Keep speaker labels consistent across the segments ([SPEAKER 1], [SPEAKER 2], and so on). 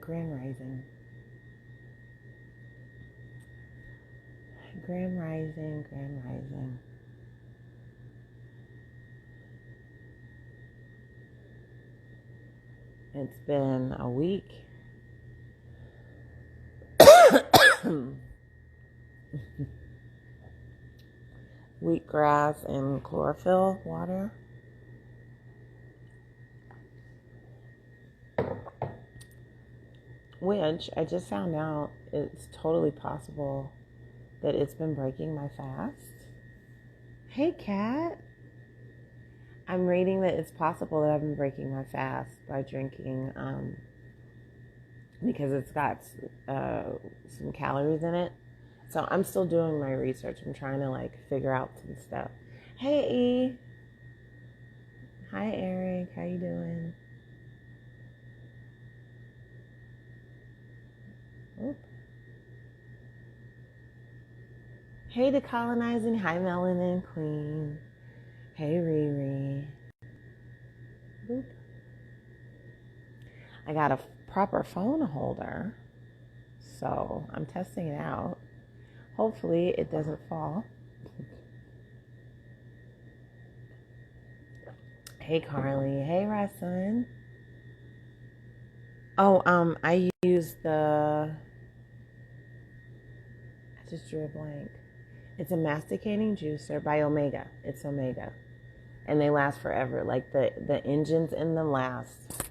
[SPEAKER 1] Grand Rising. Grand Rising, Grand Rising. It's been a week. Wheatgrass and chlorophyll water. Which I just found out it's totally possible that it's been breaking my fast. Hey, Kat. I'm reading that it's possible that I've been breaking my fast by drinking, because it's got some calories in it. So I'm still doing my research. I'm trying to figure out some stuff. Hey, E. Hi, Eric. How you doing? Oop. Hey, Decolonizing. Hi, Melanin Queen. Hey, Riri. Oop. I got a proper phone holder, so I'm testing it out. Hopefully it doesn't fall. Hey, Carly. Hey, Rustin. Oh, I use I just drew a blank. It's a masticating juicer by Omega. It's Omega. And they last forever. Like the engines in them last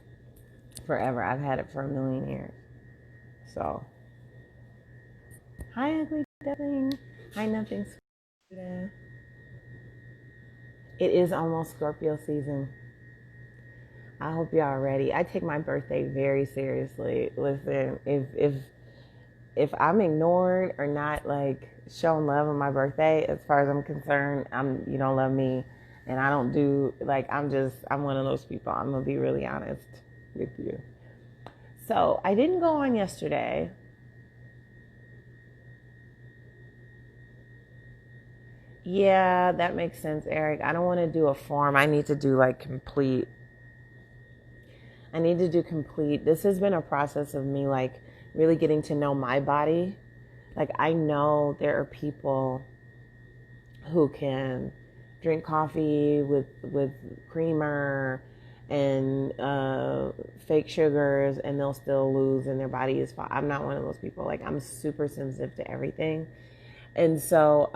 [SPEAKER 1] forever. I've had it for 1,000,000 years. So, hi, Ugly Duckling. Hi, Nothing Sweet. It is almost Scorpio season. I hope y'all are ready. I take my birthday very seriously. Listen, if I'm ignored or not showing love on my birthday, as far as I'm concerned, you don't love me, and I don't do I'm one of those people. I'm gonna be really honest with you. So I didn't go on yesterday. Yeah, that makes sense, Eric. I don't want to do a form. I need to do complete. This has been a process of me really getting to know my body. I know there are people who can drink coffee with creamer and fake sugars, and they'll still lose, and their body is fine. I'm not one of those people. I'm super sensitive to everything, and so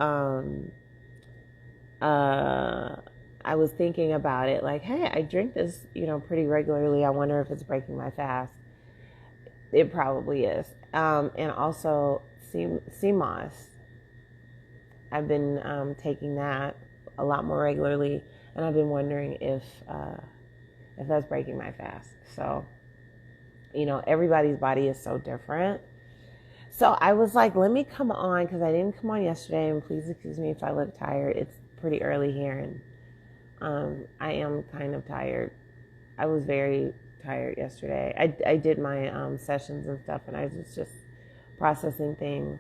[SPEAKER 1] I was thinking about it, hey, I drink this, pretty regularly. I wonder if it's breaking my fast. It probably is. And also CMOS. I've been taking that a lot more regularly, and I've been wondering if that's breaking my fast. So, everybody's body is so different. So I was like, let me come on, because I didn't come on yesterday, and please excuse me if I look tired. It's pretty early here, and I am kind of tired. I was very tired yesterday. I did my sessions and stuff, and I was just processing things.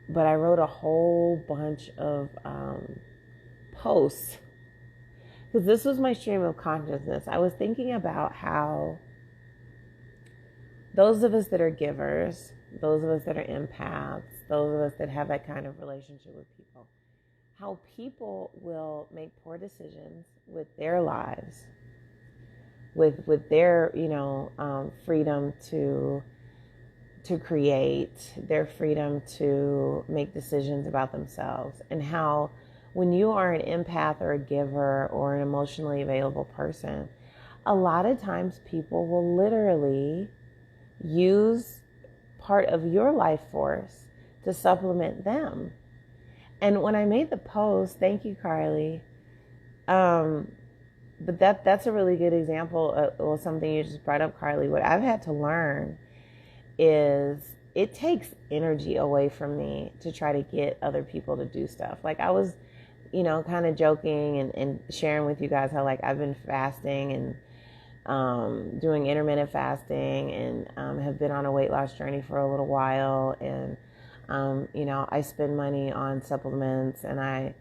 [SPEAKER 1] But I wrote a whole bunch of posts, because this was my stream of consciousness. I was thinking about how those of us that are givers, those of us that are empaths, those of us that have that kind of relationship with people, how people will make poor decisions with their lives, with their freedom to create, their freedom to make decisions about themselves, and how when you are an empath or a giver or an emotionally available person, a lot of times people will literally use part of your life force to supplement them. And when I made the post, thank you, Carly. But that's a really good example of something you just brought up, Carly. What I've had to learn is it takes energy away from me to try to get other people to do stuff. I was, kind of joking and sharing with you guys how I've been fasting and doing intermittent fasting, and have been on a weight loss journey for a little while, and I spend money on supplements, and I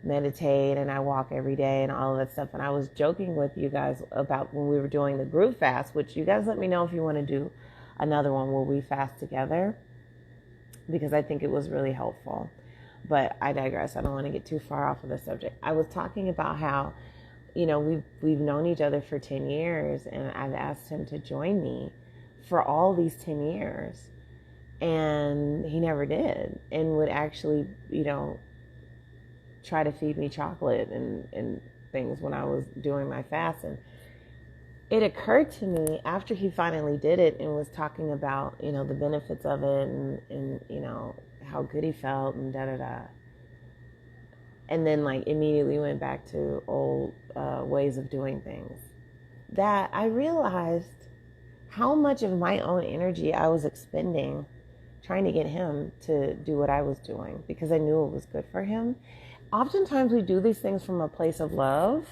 [SPEAKER 1] meditate, and I walk every day, and all of that stuff. And I was joking with you guys about when we were doing the group fast, which you guys let me know if you want to do another one where we fast together, because I think it was really helpful. But I digress. I don't want to get too far off of the subject. I was talking about how, we've known each other for 10 years, and I've asked him to join me for all these 10 years. And he never did, and would actually, try to feed me chocolate and things when I was doing my fast. And it occurred to me after he finally did it and was talking about, the benefits of it and how good he felt and da-da-da. And then immediately went back to old ways of doing things, that I realized how much of my own energy I was expending trying to get him to do what I was doing because I knew it was good for him. Oftentimes we do these things from a place of love,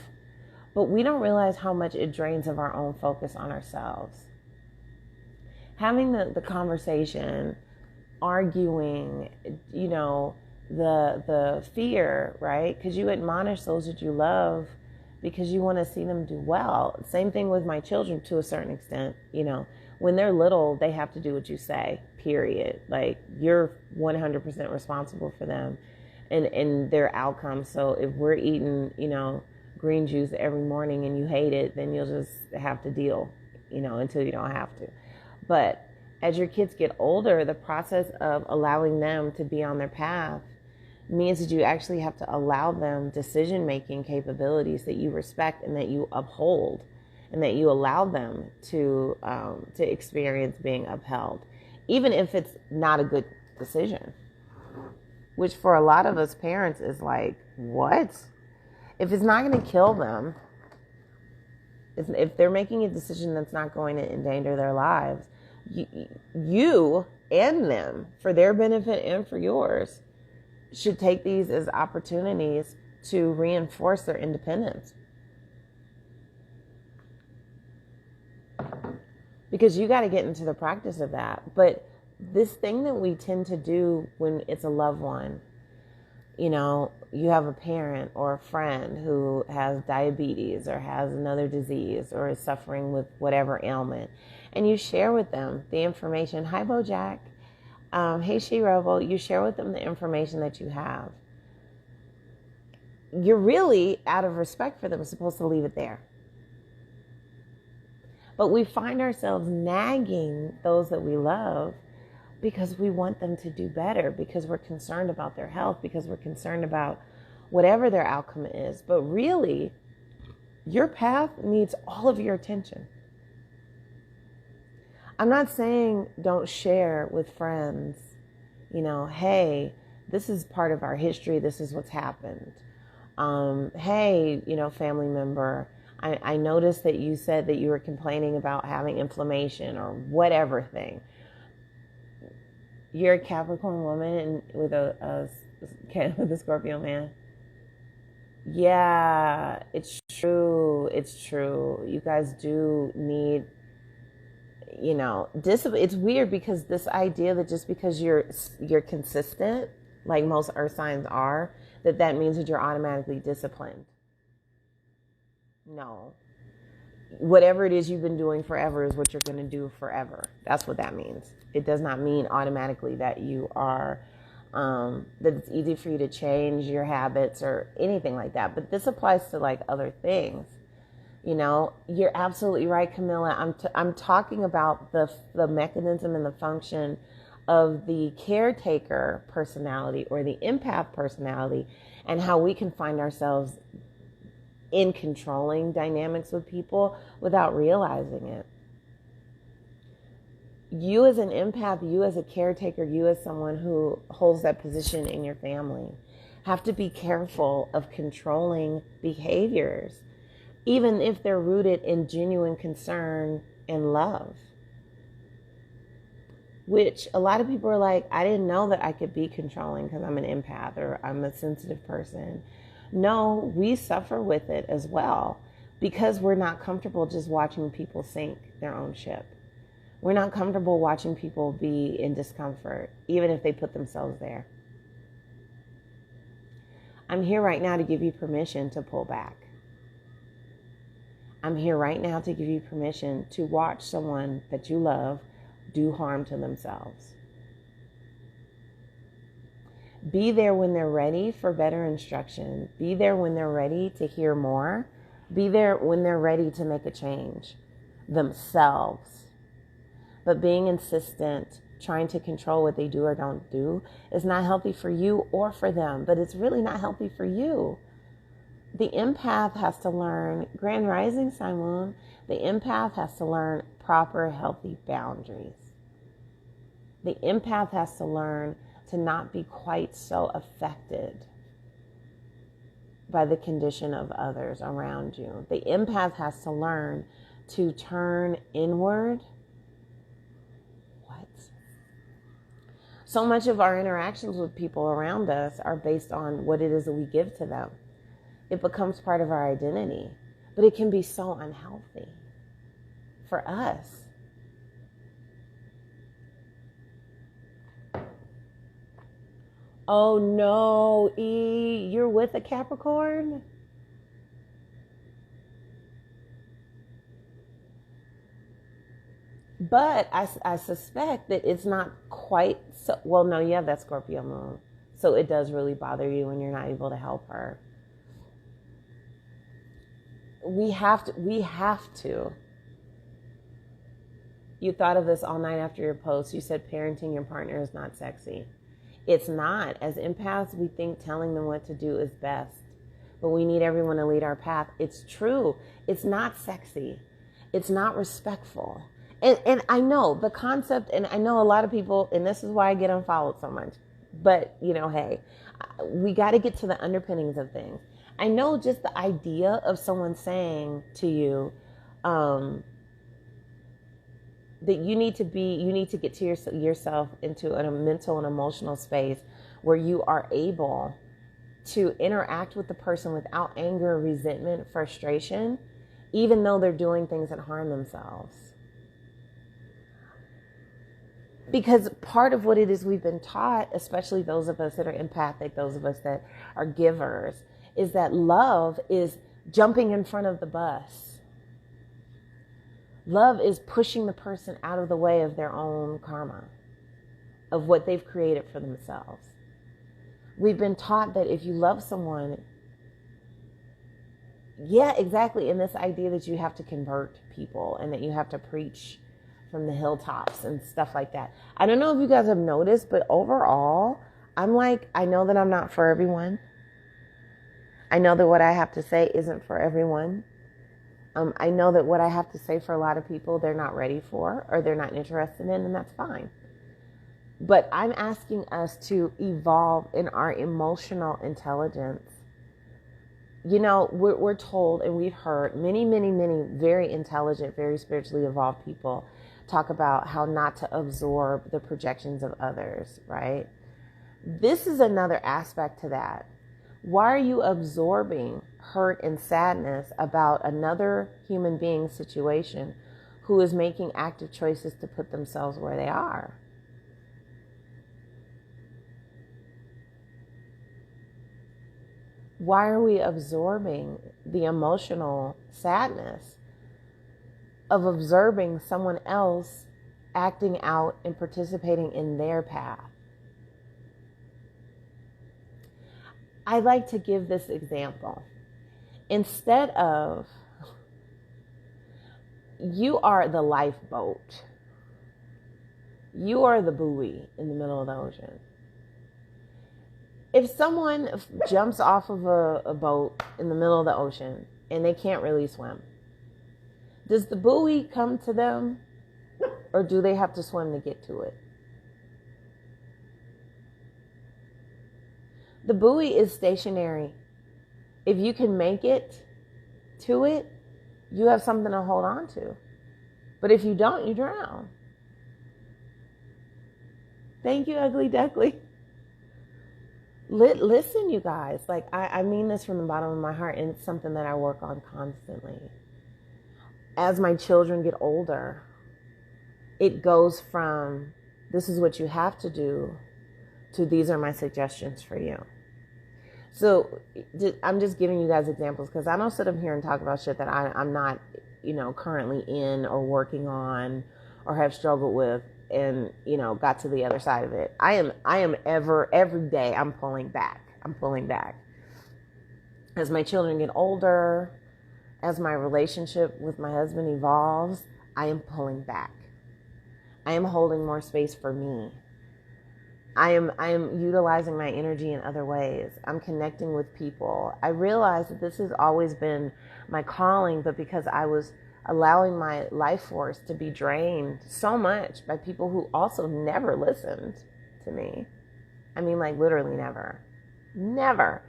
[SPEAKER 1] but we don't realize how much it drains of our own focus on ourselves. Having the conversation, arguing, the fear, right? Because you admonish those that you love because you want to see them do well. Same thing with my children to a certain extent. When they're little, they have to do what you say, period. You're 100% responsible for them and their outcomes. So if we're eating, green juice every morning and you hate it, then you'll just have to deal, until you don't have to. But as your kids get older, the process of allowing them to be on their path means that you actually have to allow them decision-making capabilities that you respect and that you uphold, and that you allow them to experience being upheld, even if it's not a good decision. Which for a lot of us parents is like, what? If it's not going to kill them, if they're making a decision that's not going to endanger their lives, you and them, for their benefit and for yours, should take these as opportunities to reinforce their independence. Because you got to get into the practice of that. But this thing that we tend to do when it's a loved one, you have a parent or a friend who has diabetes or has another disease or is suffering with whatever ailment, and you share with them the information. Hi, Bojack. Hey, She-Robo. You share with them the information that you have. You're really, out of respect for them, supposed to leave it there. But we find ourselves nagging those that we love because we want them to do better, because we're concerned about their health, because we're concerned about whatever their outcome is. But really, your path needs all of your attention. I'm not saying don't share with friends, hey, this is part of our history, this is what's happened. Hey, family member, I noticed that you said that you were complaining about having inflammation or whatever thing. You're a Capricorn woman and with a Scorpio man. Yeah, it's true. It's true. You guys do need, discipline. It's weird because this idea that just because you're consistent, like most earth signs are, that means that you're automatically disciplined. No. Whatever it is you've been doing forever is what you're going to do forever. That's what that means. It does not mean automatically that you are, that it's easy for you to change your habits or anything like that. But this applies to other things. You're absolutely right, Camilla. I'm talking about the mechanism and the function of the caretaker personality or the empath personality, and how we can find ourselves in controlling dynamics with people without realizing it. You as an empath, you as a caretaker, you as someone who holds that position in your family, have to be careful of controlling behaviors, even if they're rooted in genuine concern and love. Which a lot of people are like, I didn't know that I could be controlling because I'm an empath or I'm a sensitive person. No, we suffer with it as well because we're not comfortable just watching people sink their own ship. We're not comfortable watching people be in discomfort, even if they put themselves there. I'm here right now to give you permission to pull back. I'm here right now to give you permission to watch someone that you love do harm to themselves. Be there when they're ready for better instruction. Be there when they're ready to hear more. Be there when they're ready to make a change themselves. But being insistent, trying to control what they do or don't do is not healthy for you or for them, but it's really not healthy for you. The empath has to learn, Grand Rising Simon, the empath has to learn proper, healthy boundaries. The empath has to learn to not be quite so affected by the condition of others around you. The empath has to learn to turn inward. What? So much of our interactions with people around us are based on what it is that we give to them. It becomes part of our identity, but it can be so unhealthy for us. Oh no, E, you're with a Capricorn? But I suspect that it's not quite so, well, no, you have that Scorpio moon. So it does really bother you when you're not able to help her. We have to. You thought of this all night after your post. You said parenting your partner is not sexy. It's not. As empaths, we think telling them what to do is best, but we need everyone to lead our path. It's true. It's not sexy. It's not respectful. And I know the concept, and I know a lot of people, and this is why I get unfollowed so much, but hey, we got to get to the underpinnings of things. I know just the idea of someone saying to you, that you need to get to yourself into a mental and emotional space where you are able to interact with the person without anger, resentment, frustration, even though they're doing things that harm themselves. Because part of what it is we've been taught, especially those of us that are empathic, those of us that are givers, is that love is jumping in front of the bus. Love is pushing the person out of the way of their own karma, of what they've created for themselves. We've been taught that if you love someone, yeah, exactly, in this idea that you have to convert people and that you have to preach from the hilltops and stuff like that. I don't know if you guys have noticed, but overall, I'm like, I know that I'm not for everyone. I know that what I have to say isn't for everyone. I know that what I have to say for a lot of people, they're not ready for or they're not interested in, and that's fine. But I'm asking us to evolve in our emotional intelligence. We're told, and we've heard many, many, many very intelligent, very spiritually evolved people talk about how not to absorb the projections of others, right? This is another aspect to that. Why are you absorbing hurt and sadness about another human being's situation who is making active choices to put themselves where they are? Why are we absorbing the emotional sadness of observing someone else acting out and participating in their path? I like to give this example. Instead of, you are the lifeboat. You are the buoy in the middle of the ocean. If someone jumps off of a boat in the middle of the ocean and they can't really swim, does the buoy come to them, or do they have to swim to get to it? The buoy is stationary. If you can make it to it, you have something to hold on to. But if you don't, you drown. Thank you, Ugly Duckly. Listen, you guys. I mean this from the bottom of my heart, and it's something that I work on constantly. As my children get older, it goes from, this is what you have to do, to these are my suggestions for you. So I'm just giving you guys examples because I don't sit up here and talk about shit that I'm not, currently in or working on or have struggled with. and, got to the other side of it. Every day I'm pulling back. As my children get older, as my relationship with my husband evolves, I am pulling back. I am holding more space for me. I am utilizing my energy in other ways. I'm connecting with people. I realize that this has always been my calling, but because I was allowing my life force to be drained so much by people who also never listened to me. I mean, like literally never. Never.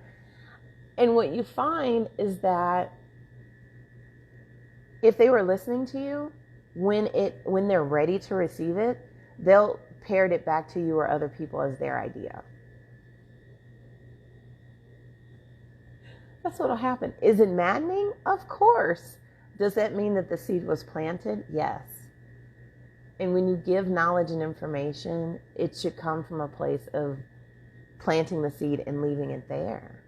[SPEAKER 1] And what you find is that if they were listening to you, when they're ready to receive it, they'll parrot it back to you or other people as their idea. That's what'll happen. Is it maddening? Of course. Does that mean that the seed was planted? Yes. And when you give knowledge and information, it should come from a place of planting the seed and leaving it there.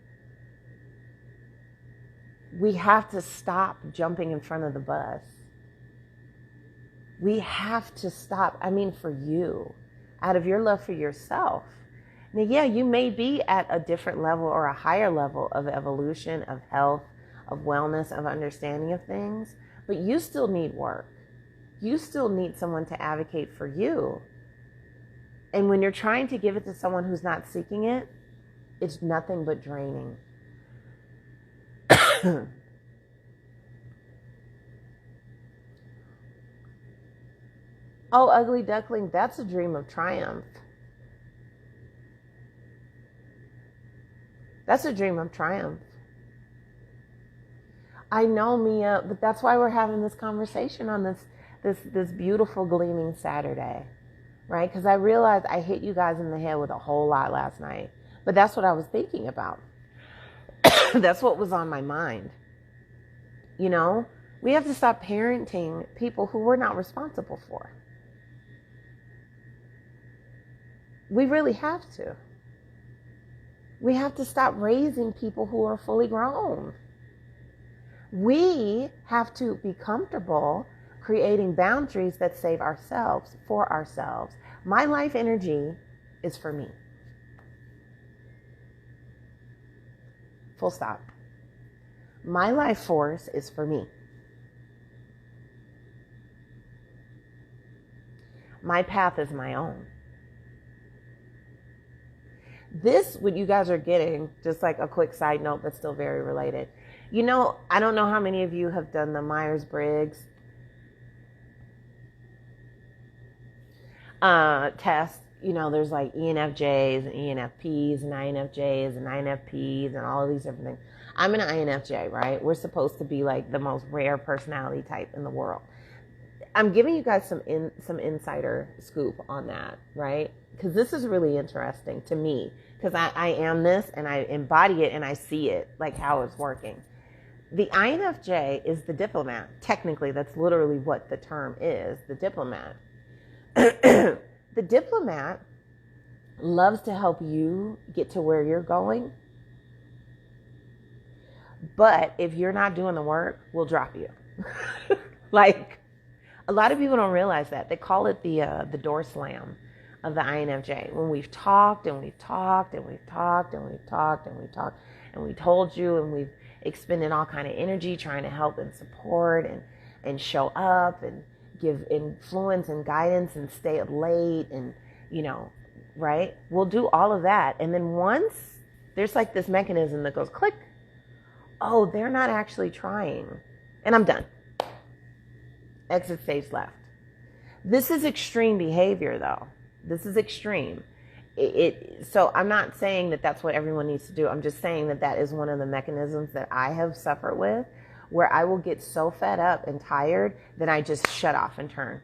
[SPEAKER 1] We have to stop jumping in front of the bus. We have to stop. I mean, for you, out of your love for yourself. Now, yeah, you may be at a different level or a higher level of evolution, of health, of wellness, of understanding of things, but you still need work. You still need someone to advocate for you. And when you're trying to give it to someone who's not seeking it, it's nothing but draining. Oh, ugly duckling, that's a dream of triumph. That's a dream of triumph. I know, Mia, but that's why we're having this conversation on this beautiful gleaming Saturday, right? Because I realized I hit you guys in the head with a whole lot last night, but that's what I was thinking about. That's what was on my mind. We have to stop parenting people who we're not responsible for. We really have to. We have to stop raising people who are fully grown. We have to be comfortable creating boundaries that save ourselves for ourselves. My life energy is for me. Full stop. My life force is for me. My path is my own. This, what you guys are getting, just like a quick side note, but still very related. I don't know how many of you have done the Myers-Briggs test. There's like ENFJs and ENFPs and INFJs and INFPs and all of these different things. I'm an INFJ, right? We're supposed to be like the most rare personality type in the world. I'm giving you guys some insider scoop on that, right? Because this is really interesting to me, because I am this and I embody it and I see it, like how it's working. The INFJ is the diplomat. Technically, that's literally what the term is, the diplomat. The diplomat loves to help you get to where you're going. But if you're not doing the work, we'll drop you. Like, a lot of people don't realize that. They call it the door slam of the INFJ. When we've talked and we've talked and we've talked and we've talked and we've talked and we told you and we've expended all kind of energy trying to help and support and show up and give influence and guidance and stay up late and, right? We'll do all of that. And then once there's like this mechanism that goes click, oh, they're not actually trying. And I'm done. Exit stage left. This is extreme behavior, though. This is extreme. So I'm not saying that that's what everyone needs to do. I'm just saying that is one of the mechanisms that I have suffered with, where I will get so fed up and tired that I just shut off and turn.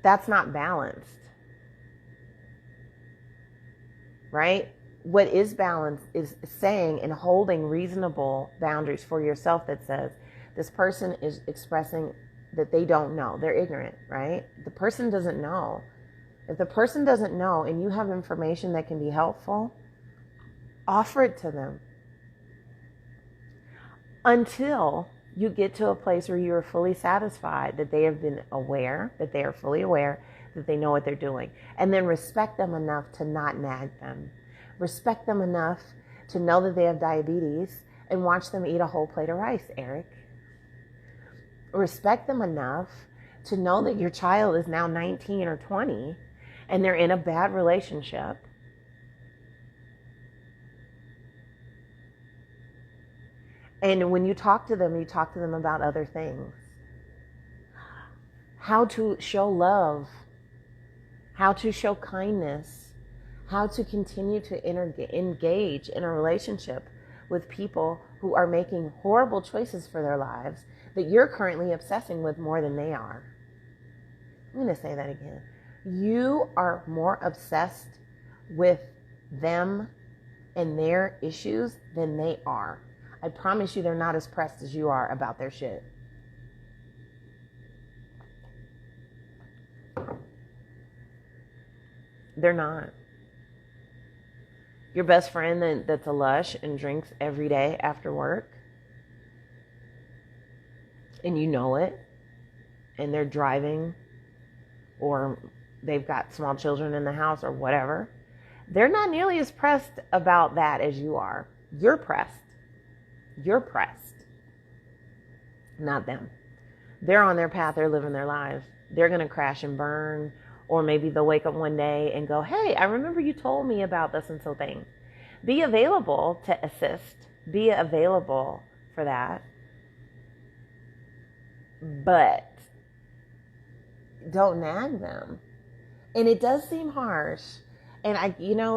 [SPEAKER 1] That's not balanced. Right? What is balanced is saying and holding reasonable boundaries for yourself that says, this person is expressing that they don't know. They're ignorant, right? The person doesn't know. If the person doesn't know and you have information that can be helpful, offer it to them. Until you get to a place where you are fully satisfied that they have been aware, that they are fully aware, that they know what they're doing. And then respect them enough to not nag them. Respect them enough to know that they have diabetes and watch them eat a whole plate of rice, Eric. Respect them enough to know that your child is now 19 or 20 and they're in a bad relationship. And when you talk to them about other things. How to show love, how to show kindness, how to continue to engage in a relationship with people who are making horrible choices for their lives that you're currently obsessing with more than they are. I'm going to say that again. You are more obsessed with them and their issues than they are. I promise you they're not as pressed as you are about their shit. They're not. Your best friend that's a lush and drinks every day after work, and you know it, and they're driving, or they've got small children in the house or whatever, they're not nearly as pressed about that as you are. You're pressed. You're pressed. Not them. They're on their path. They're living their lives. They're going to crash and burn. Or maybe they'll wake up one day and go, hey, I remember you told me about this and so thing. Be available to assist. Be available for that. But don't nag them. And it does seem harsh. And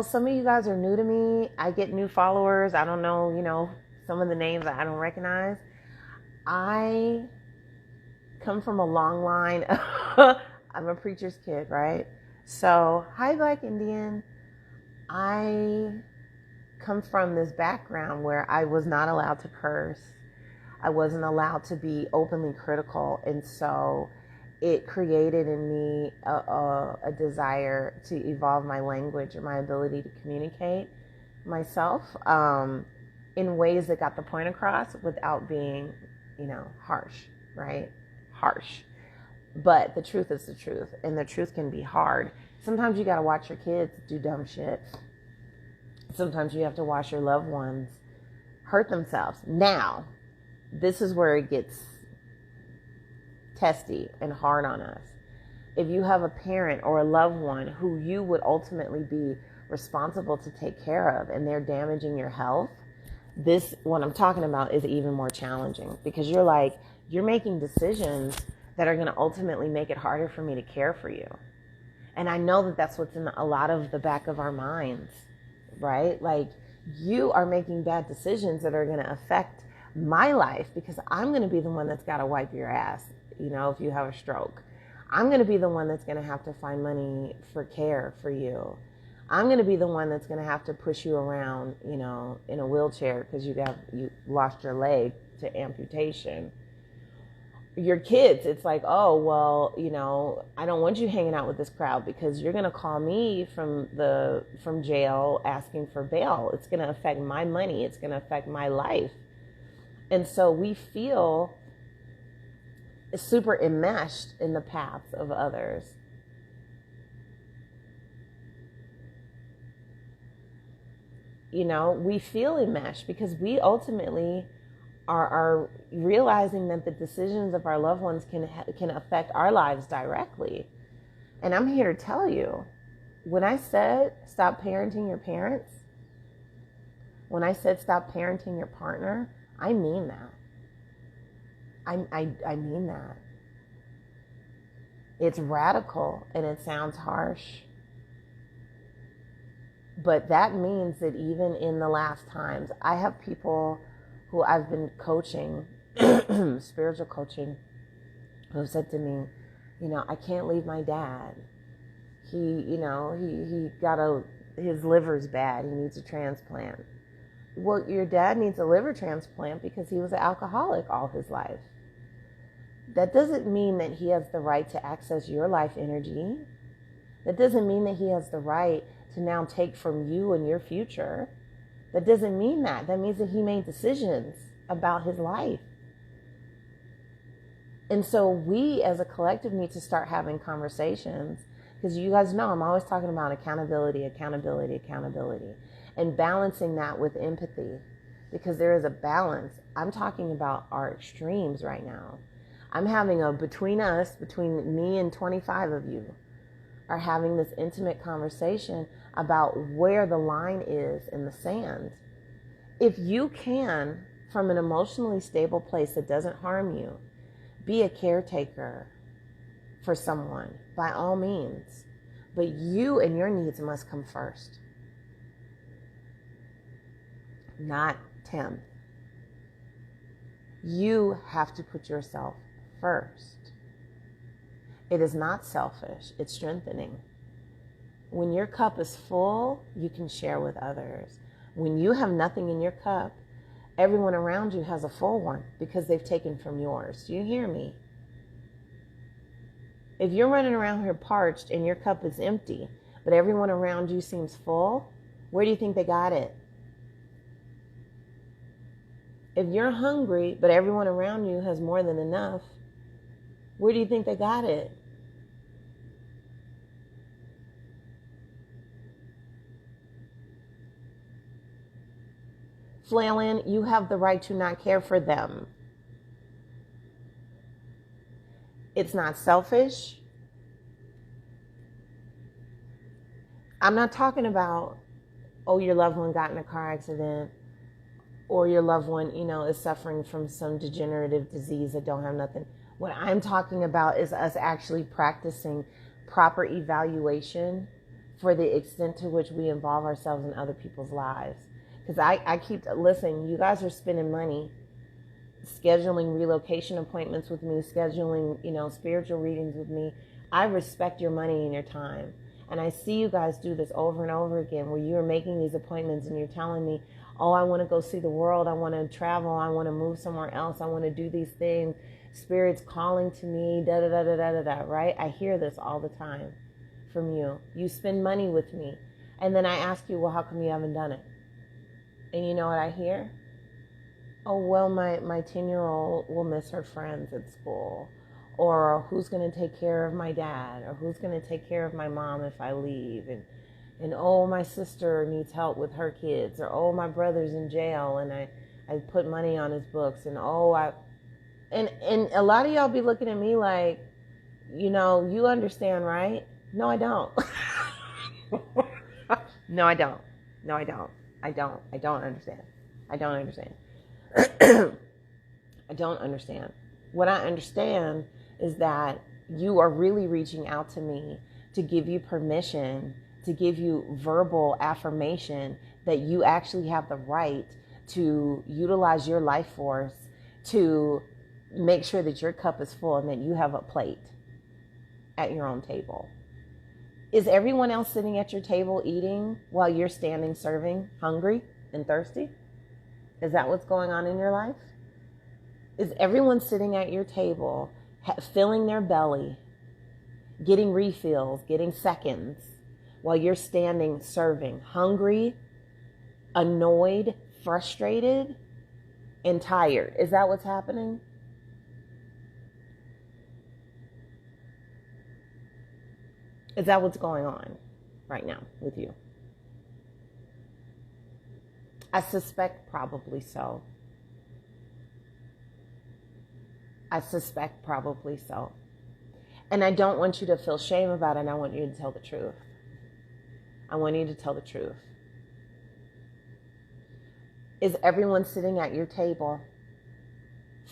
[SPEAKER 1] some of you guys are new to me. I get new followers. I don't know, some of the names I don't recognize. I come from a long line. I'm a preacher's kid, right? So, hi, Black Indian. I come from this background where I was not allowed to curse. I wasn't allowed to be openly critical. And so it created in me a desire to evolve my language and my ability to communicate myself in ways that got the point across without being, harsh, right? Harsh. But the truth is the truth, and the truth can be hard. Sometimes you got to watch your kids do dumb shit. Sometimes you have to watch your loved ones hurt themselves. Now, this is where it gets testy and hard on us. If you have a parent or a loved one who you would ultimately be responsible to take care of and they're damaging your health, what I'm talking about is even more challenging, because you're making decisions that are going to ultimately make it harder for me to care for you. And I know that that's what's in a lot of the back of our minds, right? Like, you are making bad decisions that are going to affect my life, because I'm going to be the one that's got to wipe your ass, if you have a stroke. I'm going to be the one that's going to have to find money for care for you. I'm going to be the one that's going to have to push you around, in a wheelchair because you lost your leg to amputation. Your kids, it's like, oh, well, I don't want you hanging out with this crowd because you're going to call me from jail asking for bail. It's going to affect my money. It's going to affect my life. And so we feel super enmeshed in the paths of others. We feel enmeshed because we ultimately are realizing that the decisions of our loved ones can affect our lives directly. And I'm here to tell you, when I said stop parenting your parents, when I said stop parenting your partner, I mean that. I mean that. It's radical and it sounds harsh. But that means that even in the last times, I have people who I've been coaching, spiritual coaching, who have said to me, I can't leave my dad. He got his liver's bad. He needs a transplant. Well, your dad needs a liver transplant because he was an alcoholic all his life. That doesn't mean that he has the right to access your life energy. That doesn't mean that he has the right to now take from you and your future. That doesn't mean that. That means that he made decisions about his life. And so we as a collective need to start having conversations, because you guys know I'm always talking about accountability, accountability, accountability, and balancing that with empathy, because there is a balance. I'm talking about our extremes right now. I'm having between me and 25 of you are having this intimate conversation about where the line is in the sand. If you can, from an emotionally stable place that doesn't harm you, be a caretaker for someone, by all means. But you and your needs must come first, not 10th. You have to put yourself first. It is not selfish, it's strengthening. When your cup is full, you can share with others. When you have nothing in your cup, everyone around you has a full one because they've taken from yours. Do you hear me? If you're running around here parched and your cup is empty, but everyone around you seems full, where do you think they got it? If you're hungry, but everyone around you has more than enough, where do you think they got it? Flailing, you have the right to not care for them. It's not selfish. I'm not talking about, oh, your loved one got in a car accident, or your loved one, is suffering from some degenerative disease that don't have nothing. What I'm talking about is us actually practicing proper evaluation for the extent to which we involve ourselves in other people's lives. Because I keep, listen, you guys are spending money scheduling relocation appointments with me, scheduling, spiritual readings with me. I respect your money and your time. And I see you guys do this over and over again, where you're making these appointments and you're telling me, oh, I want to go see the world. I want to travel. I want to move somewhere else. I want to do these things. Spirit's calling to me, da da da da da da da, right? I hear this all the time from you. You spend money with me. And then I ask you, well, how come you haven't done it? And you know what I hear? Oh, well, my 10-year-old will miss her friends at school. Or who's going to take care of my dad? Or who's going to take care of my mom if I leave? And oh, my sister needs help with her kids. Or oh, my brother's in jail and I put money on his books. And and a lot of y'all be looking at me like, you understand, right? No, I don't. No, I don't. No, I don't. I don't understand. I don't understand. I don't understand. What I understand is that you are really reaching out to me to give you permission, to give you verbal affirmation that you actually have the right to utilize your life force to make sure that your cup is full and that you have a plate at your own table. Is everyone else sitting at your table eating while you're standing serving, hungry and thirsty? Is that what's going on in your life? Is everyone sitting at your table filling their belly, getting refills, getting seconds, while you're standing serving, hungry, annoyed, frustrated, and tired? Is that what's happening? Is that what's going on right now with you? I suspect probably so. I suspect probably so. And I don't want you to feel shame about it. I want you to tell the truth. I want you to tell the truth. Is everyone sitting at your table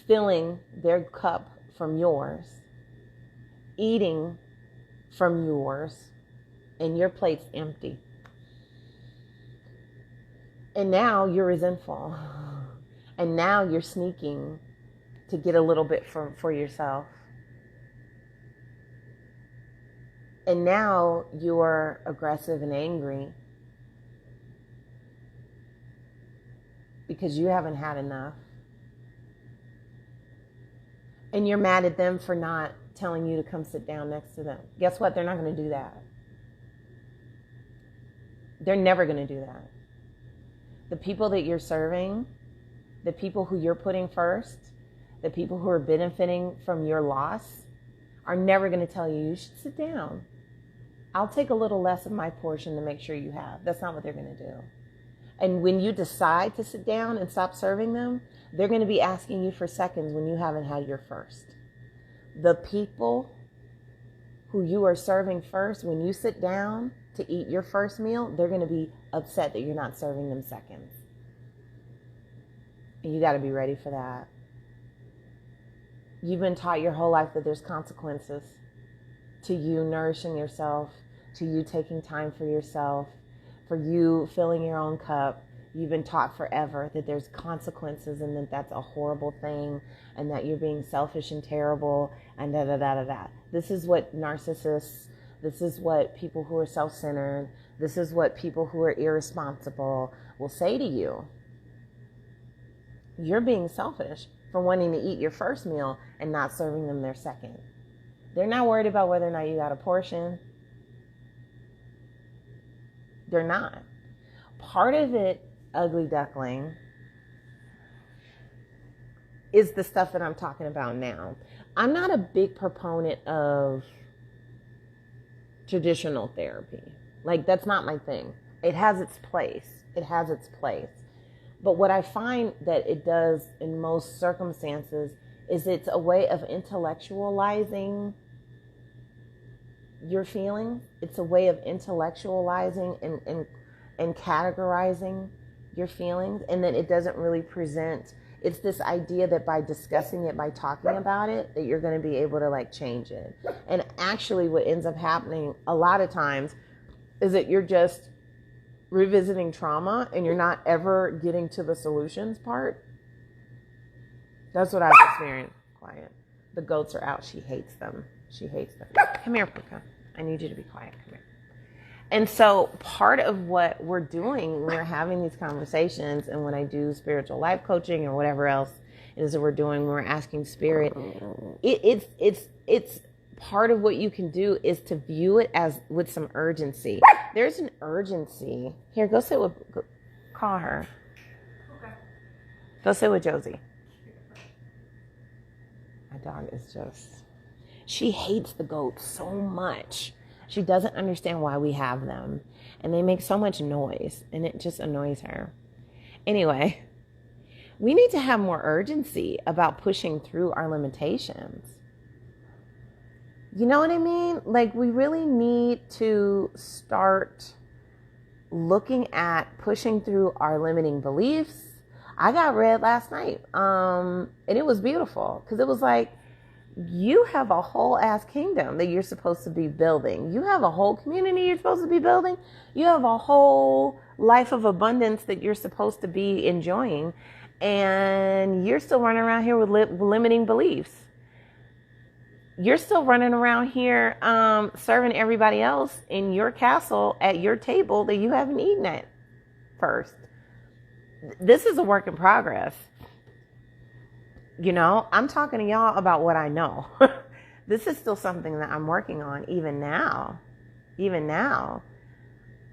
[SPEAKER 1] filling their cup from yours, eating from yours, and your plate's empty? And now you're resentful. And now you're sneaking to get a little bit for yourself. And now you're aggressive and angry because you haven't had enough. And you're mad at them for not telling you to come sit down next to them. Guess what? They're not going to do that. They're never going to do that. The people that you're serving, the people who you're putting first, The people who are benefiting from your loss are never going to tell you, you should sit down. I'll take a little less of my portion to make sure you have. That's not what they're going to do. And when you decide to sit down and stop serving them, they're going to be asking you for seconds when you haven't had your first. The people who you are serving first, when you sit down to eat your first meal, they're going to be upset that you're not serving them seconds. And you got to be ready for that. You've been taught your whole life that there's consequences to you nourishing yourself, to you taking time for yourself, for you filling your own cup. You've been taught forever that there's consequences and that that's a horrible thing and that you're being selfish and terrible and da-da-da-da-da. This is what narcissists, this is what people who are self-centered, this is what people who are irresponsible will say to you. You're being selfish for wanting to eat your first meal and not serving them their second. They're not worried about whether or not you got a portion. They're not. Part of it, ugly duckling, is the stuff that I'm talking about now. I'm not a big proponent of traditional therapy. Like, that's not my thing. It has its place. It has its place. But what I find that it does in most circumstances is it's a way of intellectualizing your feelings. It's a way of intellectualizing and categorizing your feelings. And then it doesn't really present. It's this idea that by discussing it, by talking about it, that you're going to be able to like change it. And actually what ends up happening a lot of times is that you're just revisiting trauma and you're not ever getting to the solutions part. That's what I've experienced. Quiet. The goats are out. She hates them. She hates them. Come here, Puka. I need you to be quiet. Come here. And so part of what we're doing when we're having these conversations and when I do spiritual life coaching or whatever else it is that we're doing, when we're asking spirit, it's part of what you can do is to view it as with some urgency. There's an urgency. Here, go sit with, call her. Okay. Go sit with Josie. My dog is just, she hates the goats so much. She doesn't understand why we have them. And they make so much noise. And it just annoys her. Anyway, we need to have more urgency about pushing through our limitations. You know what I mean? Like, we really need to start looking at pushing through our limiting beliefs. I got read last night. And it was beautiful. Because it was like, you have a whole ass kingdom that you're supposed to be building. You have a whole community you're supposed to be building. You have a whole life of abundance that you're supposed to be enjoying. And you're still running around here with limiting beliefs. You're still running around here serving everybody else in your castle at your table that you haven't eaten at first. This is a work in progress. You know, I'm talking to y'all about what I know. This is still something that I'm working on even now. Even now.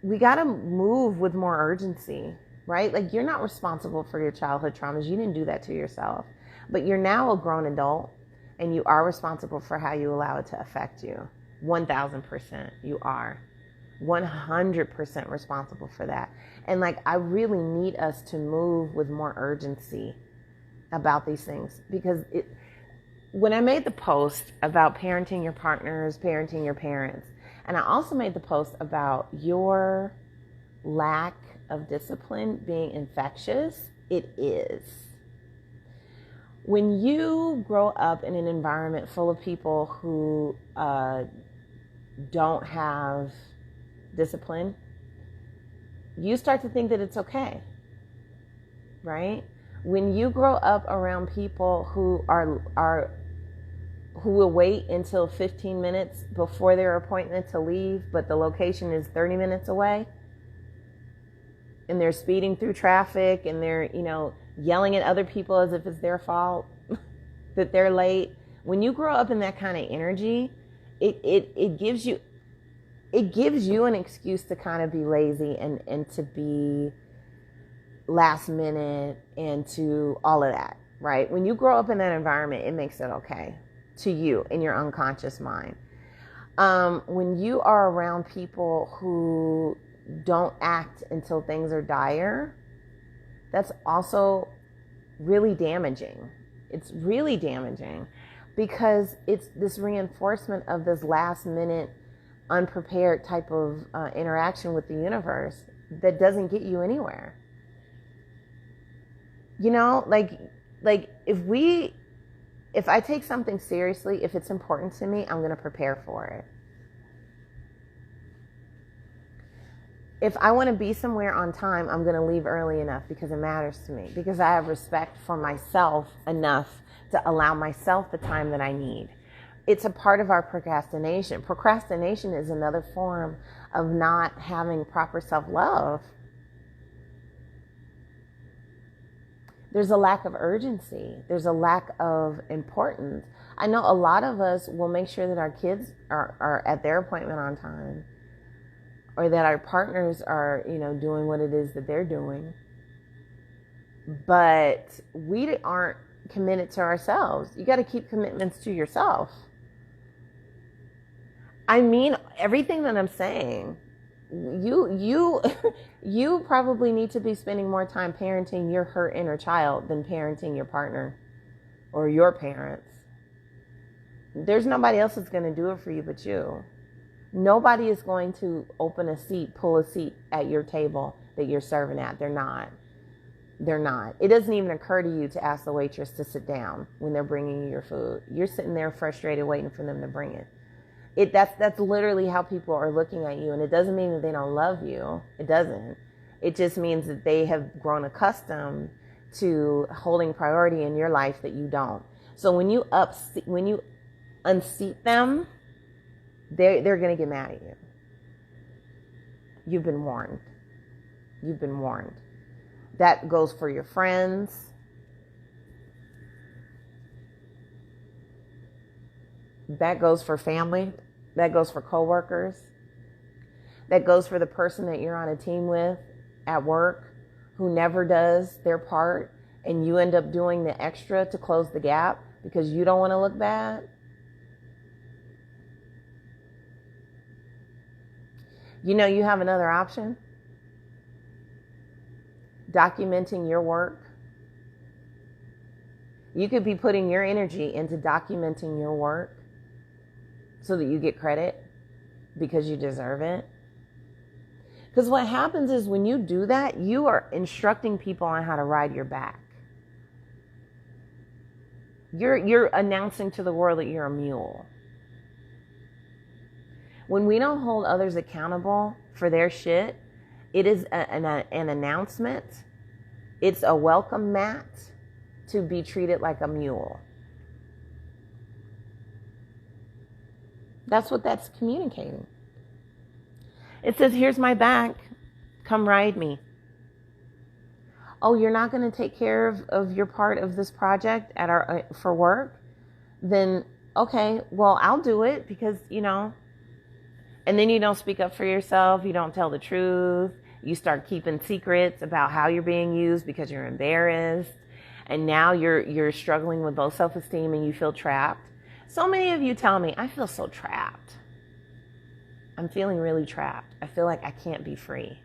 [SPEAKER 1] We got to move with more urgency, right? Like, you're not responsible for your childhood traumas. You didn't do that to yourself. But you're now a grown adult. And you are responsible for how you allow it to affect you. 1,000%. You are 100% responsible for that. And like, I really need us to move with more urgency about these things. Because when I made the post about parenting your partners, parenting your parents, and I also made the post about your lack of discipline being infectious, it is. When you grow up in an environment full of people who don't have discipline, you start to think that it's okay, right? When you grow up around people who who will wait until 15 minutes before their appointment to leave, but the location is 30 minutes away, and they're speeding through traffic, and they're, yelling at other people as if it's their fault that they're late. When you grow up in that kind of energy, it gives you an excuse to kind of be lazy and to be last minute and to all of that. right? When you grow up in that environment, it makes it okay to you in your unconscious mind. When you are around people who don't act until things are dire, that's also really damaging. It's really damaging because it's this reinforcement of this last minute, unprepared type of interaction with the universe that doesn't get you anywhere. You know, like if I take something seriously, if it's important to me, I'm going to prepare for it. If I want to be somewhere on time, I'm going to leave early enough because it matters to me, because I have respect for myself enough to allow myself the time that I need. It's a part of our procrastination. Procrastination is another form of not having proper self-love. There's a lack of urgency. There's a lack of importance. I know a lot of us will make sure that our kids are at their appointment on time, or that our partners are, doing what it is that they're doing. But we aren't committed to ourselves. You got to keep commitments to yourself. I mean, everything that I'm saying, you probably need to be spending more time parenting your hurt inner child than parenting your partner or your parents. There's nobody else that's going to do it for you but you. Nobody is going to pull a seat at your table that you're serving at. They're not. It doesn't even occur to you to ask the waitress to sit down when they're bringing you your food. You're sitting there frustrated waiting for them to bring it. That's literally how people are looking at you. And it doesn't mean that they don't love you. It doesn't. It just means that they have grown accustomed to holding priority in your life that you don't. So when you unseat them, they're going to get mad at you. You've been warned. That goes for your friends. That goes for family. That goes for coworkers. That goes for the person that you're on a team with at work who never does their part, and you end up doing the extra to close the gap because you don't want to look bad. You have another option. Documenting your work. You could be putting your energy into documenting your work so that you get credit because you deserve it. Because what happens is when you do that, you are instructing people on how to ride your back. You're announcing to the world that you're a mule. When we don't hold others accountable for their shit, it is an announcement. It's a welcome mat to be treated like a mule. That's what that's communicating. It says, here's my back. Come ride me. Oh, you're not going to take care of your part of this project for work? Then, okay, well, I'll do it because, and then you don't speak up for yourself. You don't tell the truth. You start keeping secrets about how you're being used because you're embarrassed. And now you're struggling with low self-esteem and you feel trapped. So many of you tell me, I feel so trapped. I'm feeling really trapped. I feel like I can't be free.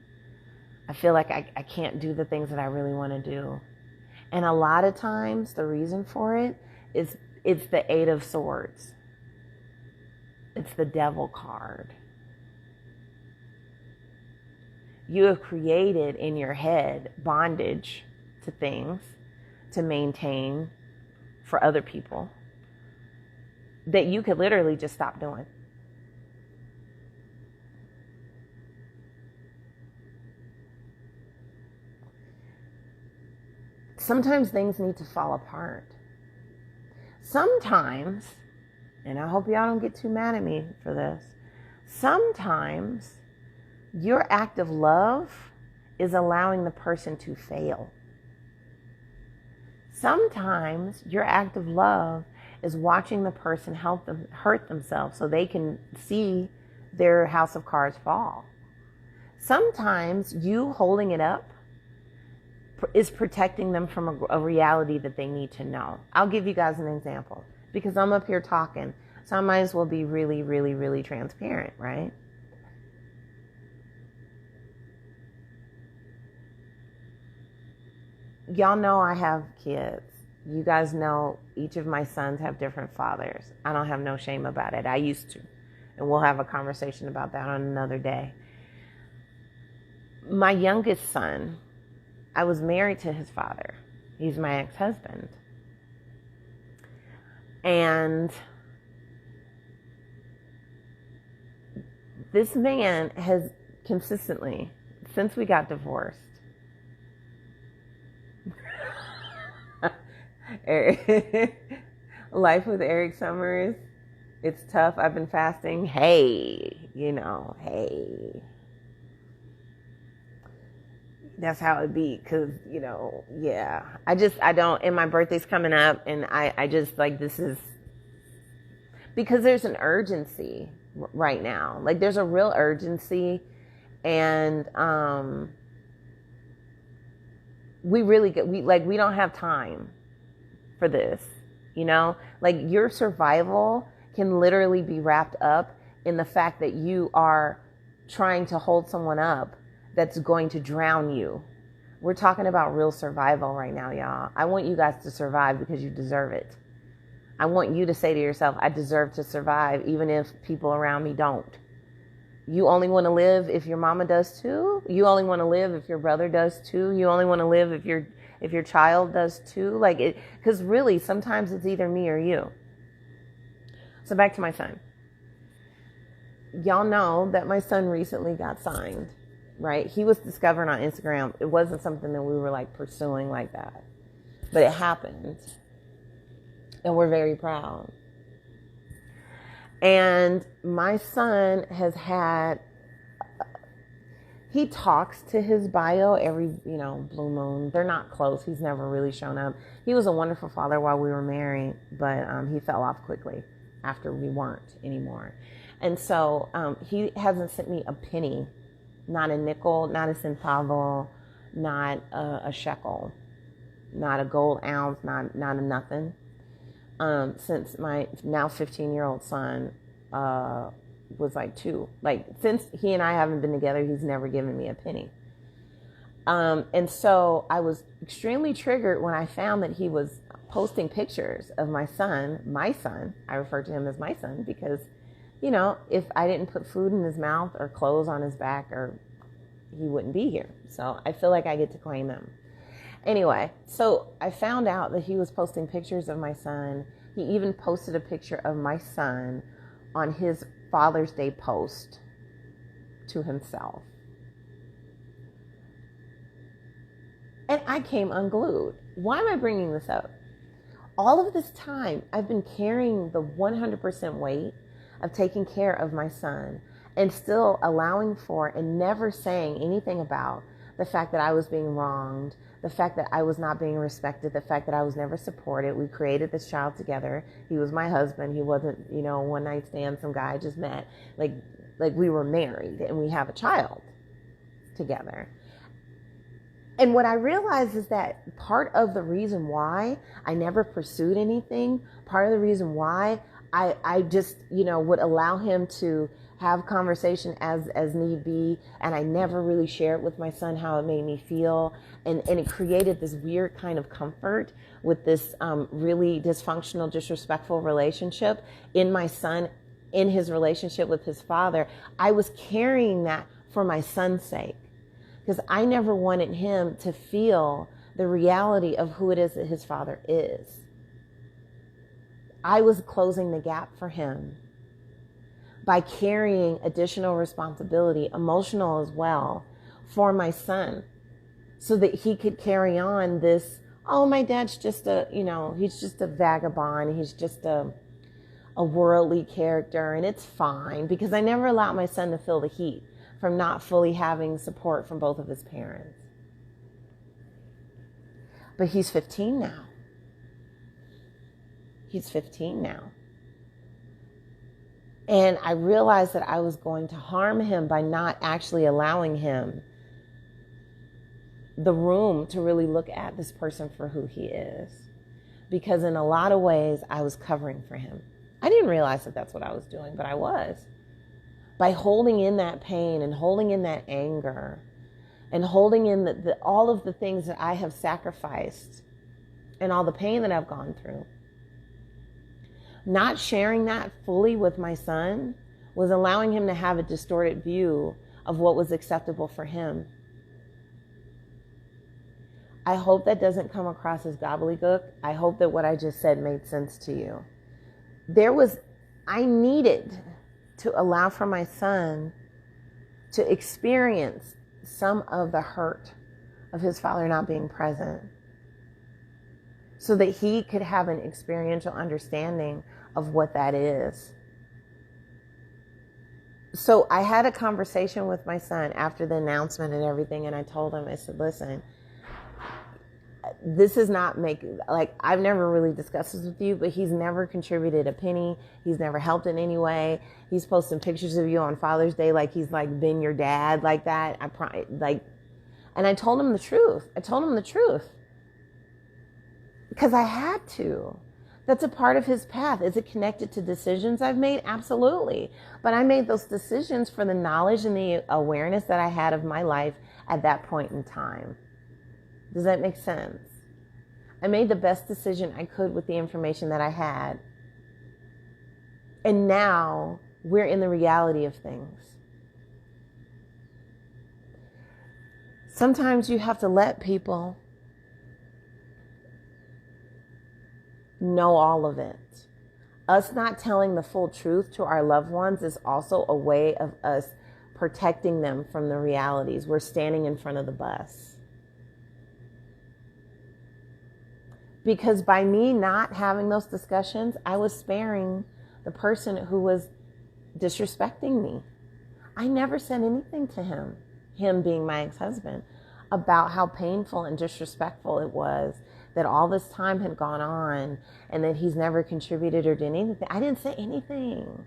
[SPEAKER 1] I feel like I can't do the things that I really want to do. And a lot of times the reason for it is it's the Eight of Swords. It's the Devil card. You have created in your head bondage to things to maintain for other people that you could literally just stop doing. Sometimes things need to fall apart. Sometimes, and I hope y'all don't get too mad at me for this, sometimes your act of love is allowing the person to fail. Sometimes your act of love is watching the person hurt themselves so they can see their house of cards fall. Sometimes you holding it up is protecting them from a reality that they need to know. I'll give you guys an example because I'm up here talking, so I might as well be really, really, really transparent, right? Y'all know I have kids. You guys know each of my sons have different fathers. I don't have no shame about it. I used to. And we'll have a conversation about that on another day. My youngest son, I was married to his father. He's my ex-husband. And this man has consistently, since we got divorced, Life with Eric Summers, it's tough. I've been fasting. Hey. That's how it be. Cause, yeah. I don't, and my birthday's coming up and I just like, this is, because there's an urgency right now. Like there's a real urgency and, we don't have time for this, like your survival can literally be wrapped up in the fact that you are trying to hold someone up that's going to drown you. We're talking about real survival right now, y'all. I want you guys to survive because you deserve it. I want you to say to yourself, I deserve to survive even if people around me don't. You only want to live if your mama does too. You only want to live if your brother does too. You only want to live if your child does too. Like it, because really sometimes it's either me or you. So back to my son. Y'all know that my son recently got signed, right? He was discovered on Instagram. It wasn't something that we were like pursuing like that, but it happened, and we're very proud. And my son he talks to his bio every, blue moon. They're not close. He's never really shown up. He was a wonderful father while we were married, but he fell off quickly after we weren't anymore. And so he hasn't sent me a penny, not a nickel, not a centavo, not a shekel, not a gold ounce, not a nothing. Since my now 15-year-old son was like 2. Like since he and I haven't been together, he's never given me a penny. And so I was extremely triggered when I found that he was posting pictures of my son. I refer to him as my son because, if I didn't put food in his mouth or clothes on his back, or he wouldn't be here. So I feel like I get to claim him. Anyway, so I found out that he was posting pictures of my son. He even posted a picture of my son on his Father's Day post to himself. And I came unglued. Why am I bringing this up? All of this time, I've been carrying the 100% weight of taking care of my son and still allowing for and never saying anything about the fact that I was being wronged, the fact that I was not being respected, the fact that I was never supported. We created this child together. He was my husband. He wasn't, one night stand, some guy I just met. Like we were married and we have a child together. And what I realized is that part of the reason why I never pursued anything, part of the reason why I just, would allow him to have conversation as need be, and I never really shared with my son how it made me feel, and it created this weird kind of comfort with this really dysfunctional, disrespectful relationship in my son, in his relationship with his father. I was carrying that for my son's sake, because I never wanted him to feel the reality of who it is that his father is. I was closing the gap for him by carrying additional responsibility, emotional as well, for my son, so that he could carry on this, my dad's just he's just a vagabond, he's just a worldly character, and it's fine, because I never allowed my son to feel the heat from not fully having support from both of his parents. But he's 15 now. He's 15 now. And I realized that I was going to harm him by not actually allowing him the room to really look at this person for who he is. Because in a lot of ways, I was covering for him. I didn't realize that that's what I was doing, but I was. By holding in that pain and holding in that anger and holding in all of the things that I have sacrificed and all the pain that I've gone through. Not sharing that fully with my son was allowing him to have a distorted view of what was acceptable for him. I hope that doesn't come across as gobbledygook. I hope that what I just said made sense to you. I needed to allow for my son to experience some of the hurt of his father not being present so that he could have an experiential understanding of what that is. So I had a conversation with my son after the announcement and everything, and I told him, I said, listen, this is not I've never really discussed this with you, but he's never contributed a penny. He's never helped in any way. He's posting pictures of you on Father's Day like he's like been your dad like that. And I told him the truth. Because I had to. That's a part of his path. Is it connected to decisions I've made? Absolutely. But I made those decisions for the knowledge and the awareness that I had of my life at that point in time. Does that make sense? I made the best decision I could with the information that I had. And now we're in the reality of things. Sometimes you have to let people know all of it. Us not telling the full truth to our loved ones is also a way of us protecting them from the realities. We're standing in front of the bus. Because by me not having those discussions, I was sparing the person who was disrespecting me. I never said anything to him being my ex-husband, about how painful and disrespectful it was that all this time had gone on and that he's never contributed or did anything. I didn't say anything.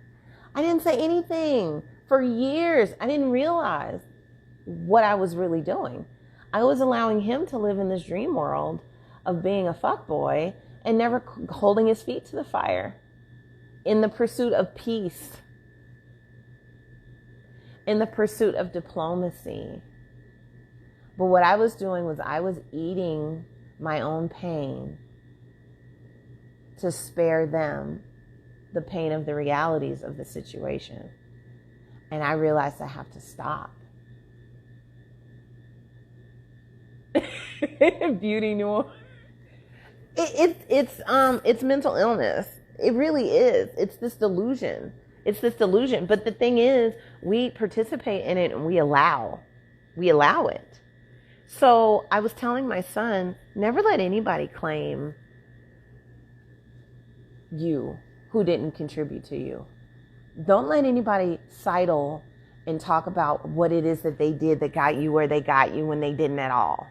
[SPEAKER 1] For years, I didn't realize what I was really doing. I was allowing him to live in this dream world of being a fuckboy and never holding his feet to the fire in the pursuit of peace, in the pursuit of diplomacy. But what I was doing was I was eating my own pain to spare them the pain of the realities of the situation. And I realized I have to stop. Beauty noir. It's mental illness. It really is. It's this delusion. But the thing is, we participate in it and we allow it. So I was telling my son, never let anybody claim you who didn't contribute to you. Don't let anybody sidle and talk about what it is that they did that got you where they got you when they didn't at all.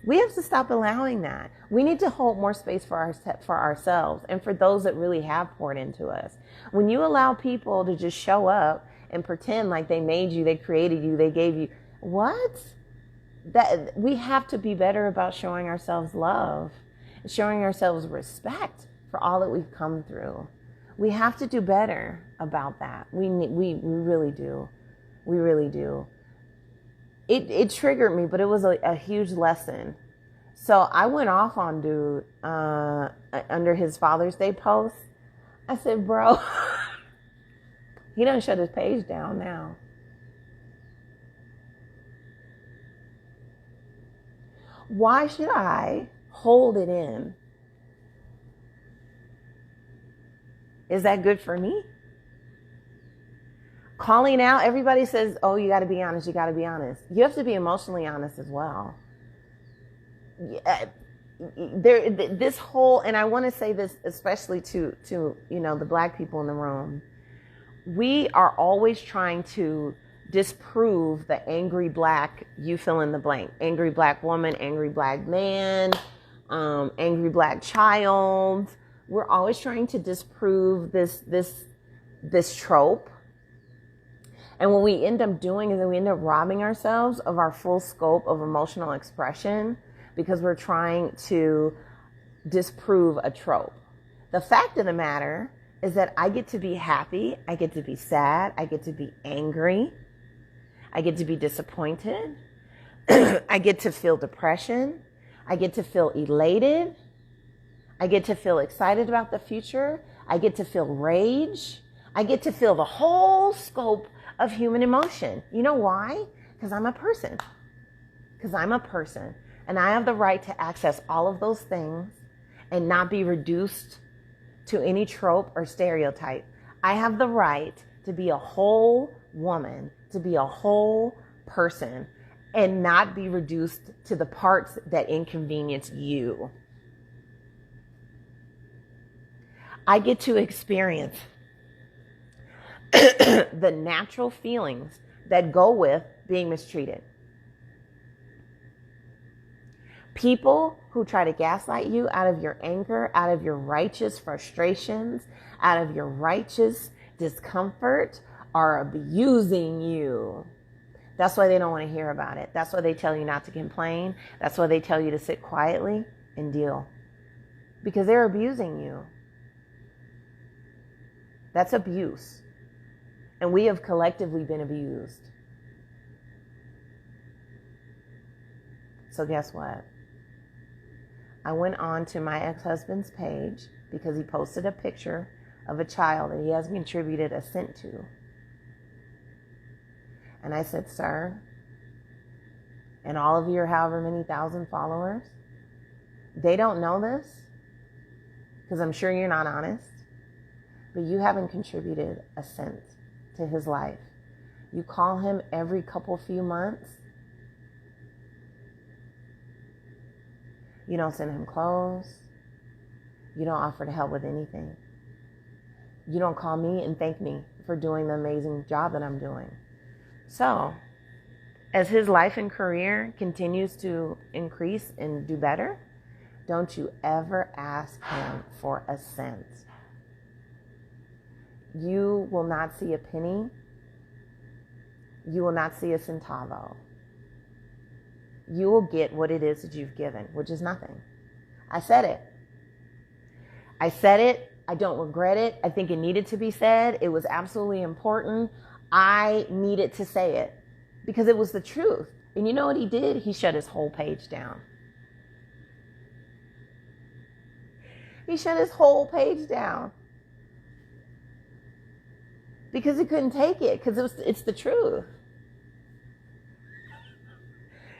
[SPEAKER 1] We have to stop allowing that. We need to hold more space for ourselves and for those that really have poured into us. When you allow people to just show up and pretend like they made you, they created you, they gave you, what? That we have to be better about showing ourselves love, showing ourselves respect for all that we've come through. We have to do better about that. We really do. We really do. It triggered me, but it was a huge lesson. So I went off on dude under his Father's Day post. I said, bro, he done shut his page down now. Why should I hold it in? Is that good for me? Calling out, everybody says, oh, you got to be honest, you got to be honest. You have to be emotionally honest as well. This whole, and I want to say this especially to the Black people in the room. We are always trying to disprove the angry Black, you fill in the blank, angry Black woman, angry Black man, angry Black child. We're always trying to disprove this trope. And what we end up doing is that we end up robbing ourselves of our full scope of emotional expression because we're trying to disprove a trope. The fact of the matter is that I get to be happy, I get to be sad, I get to be angry, I get to be disappointed, I get to feel depression, I get to feel elated, I get to feel excited about the future, I get to feel rage, I get to feel the whole scope of human emotion. You know why? Because I'm a person. Because I'm a person. And I have the right to access all of those things and not be reduced to any trope or stereotype. I have the right to be a whole woman, to be a whole person, and not be reduced to the parts that inconvenience you. I get to experience the natural feelings that go with being mistreated. People who try to gaslight you out of your anger, out of your righteous frustrations, out of your righteous discomfort are abusing you. That's why they don't want to hear about it. That's why they tell you not to complain. That's why they tell you to sit quietly and deal. Because they're abusing you. That's abuse. And we have collectively been abused. So guess what? I went on to my ex-husband's page because he posted a picture of a child that he hasn't contributed a cent to. And I said, sir, and all of your however many thousand followers, they don't know this because I'm sure you're not honest, but you haven't contributed a cent to his life. You call him every few months. You don't send him clothes. You don't offer to help with anything. You don't call me and thank me for doing the amazing job that I'm doing. So, as his life and career continues to increase and do better, don't you ever ask him for a cent. You will not see a penny. You will not see a centavo. You will get what it is that you've given, which is nothing. I said it. I don't regret it. I think it needed to be said. It was absolutely important. I needed to say it because it was the truth. And you know what he did? He shut his whole page down. He shut his whole page down because he couldn't take it because it's the truth.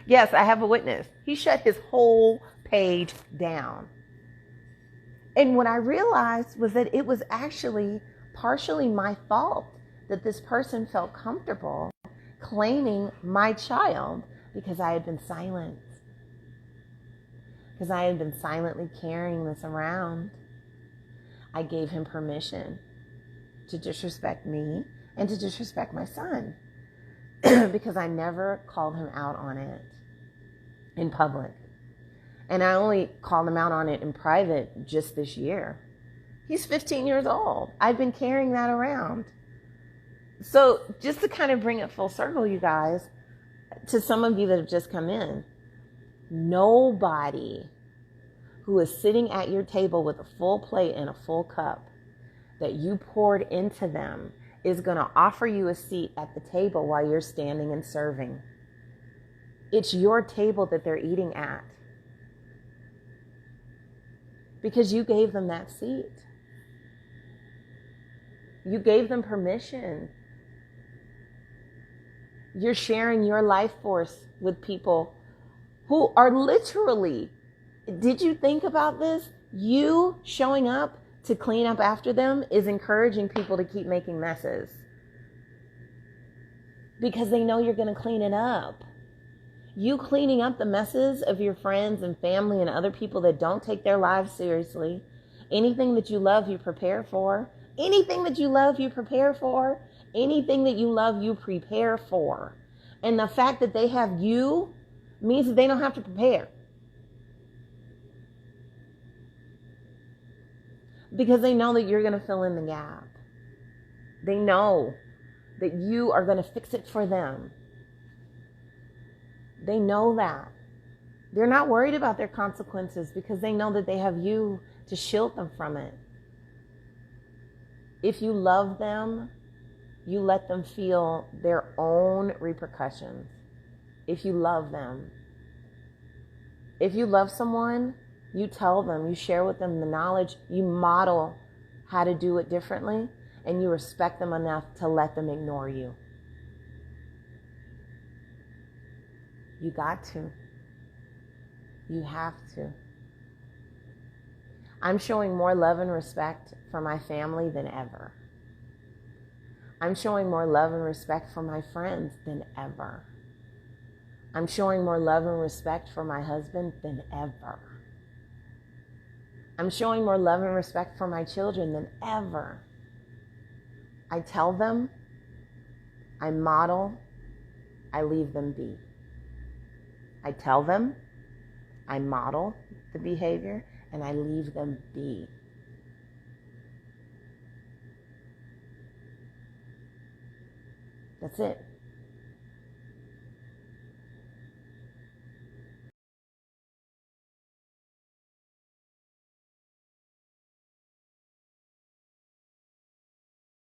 [SPEAKER 1] Yes, I have a witness. He shut his whole page down. And what I realized was that it was actually partially my fault that this person felt comfortable claiming my child because I had been silent. Because I had been silently carrying this around. I gave him permission to disrespect me and to disrespect my son because I never called him out on it in public. And I only called him out on it in private just this year. He's 15 years old. I've been carrying that around. So just to kind of bring it full circle, you guys, to some of you that have just come in, nobody who is sitting at your table with a full plate and a full cup that you poured into them is going to offer you a seat at the table while you're standing and serving. It's your table that they're eating at because you gave them that seat. You gave them permission. You're sharing your life force with people who are literally, did you think about this? You showing up to clean up after them is encouraging people to keep making messes because they know you're going to clean it up. You cleaning up the messes of your friends and family and other people that don't take their lives seriously. Anything that you love, you prepare for. Anything that you love, you prepare for. Anything that you love, you prepare for. And the fact that they have you means that they don't have to prepare. Because they know that you're going to fill in the gap. They know that you are going to fix it for them. They know that. They're not worried about their consequences because they know that they have you to shield them from it. If you love them, you let them feel their own repercussions. If you love them. If you love someone, you tell them, you share with them the knowledge, you model how to do it differently, and you respect them enough to let them ignore you. You got to. You have to. I'm showing more love and respect for my family than ever. I'm showing more love and respect for my friends than ever. I'm showing more love and respect for my husband than ever. I'm showing more love and respect for my children than ever. I tell them, I model, I leave them be. I tell them, I model the behavior, and I leave them be. That's it.